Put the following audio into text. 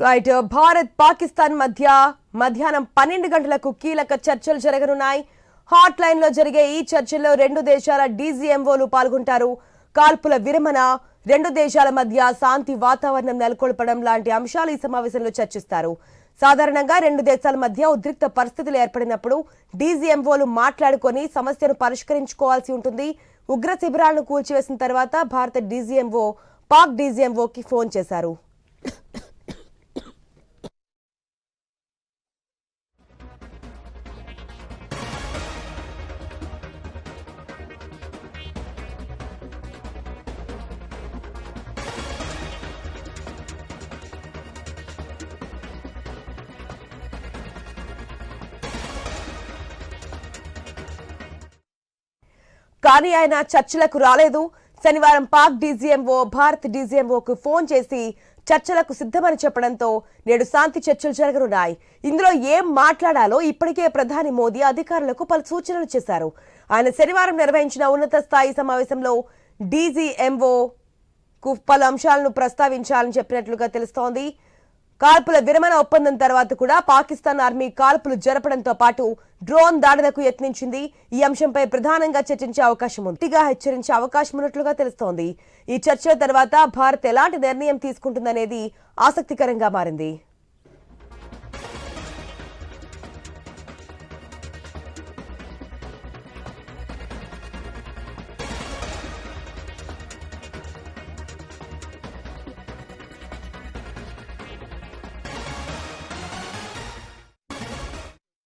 Right Bharat Pakistan మధ్య మధ్యాహ్నం 12 గంటలకు కీలక చర్చలు జరగనున్నాయి. హాట్ లైన్ లో జరిగే ఈ చర్చల్లో రెండు దేశాల డీజీఎంఓలు పాల్గొంటారు. కాల్పుల విరమణ, రెండు దేశాల మధ్య శాంతి వాతావరణం నెలకొల్పడం లాంటి అంశాలు ఈ సమావేశంలో చర్చిస్తారు. సాధారణంగా రెండు దేశాల మధ్య ఉద్రిక్త పరిస్థితులు ఏర్పడినప్పుడు డీజీఎంఓలు మాట్లాడుకొని సమస్యను పరిష్కరించుకోవాల్సి ఉంటుంది. ఉగ్ర శిబిరాలను కూల్చివేసిన తర్వాత భారత డీజీఎంఓ పాక్ డీజీఎంఓకి ఫోన్ చేశారు. కానీ ఆయన చర్చలకు రాలేదు. శనివారం పాక్ డీజీఎంఓ భారత్ డీజీఎంఓకు ఫోన్ చేసి చర్చలకు సిద్ధమని చెప్పడంతో నేడు శాంతి చర్చలు జరగనున్నాయి. ఇందులో ఏం మాట్లాడాలో ఇప్పటికే ప్రధాని మోదీ అధికారులకు పలు సూచనలు చేశారు. ఆయన శనివారం నిర్వహించిన ఉన్నత స్థాయి సమావేశంలో డీజీఎంఓకు పలు అంశాలను ప్రస్తావించాలని చెప్పినట్లుగా తెలుస్తోంది. కాల్పుల విరమణ ఒప్పందం తర్వాత కూడా పాకిస్తాన్ ఆర్మీ కాల్పులు జరపడంతో పాటు డ్రోన్ దాడులకు యత్నించింది. ఈ అంశంపై ప్రధానంగా చర్చించే అవకాశం ఉంది, హెచ్చరించే అవకాశం ఉన్నట్లుగా తెలుస్తోంది. ఈ చర్చల తర్వాత భారత్ ఎలాంటి నిర్ణయం తీసుకుంటుందనేది ఆసక్తికరంగా మారింది.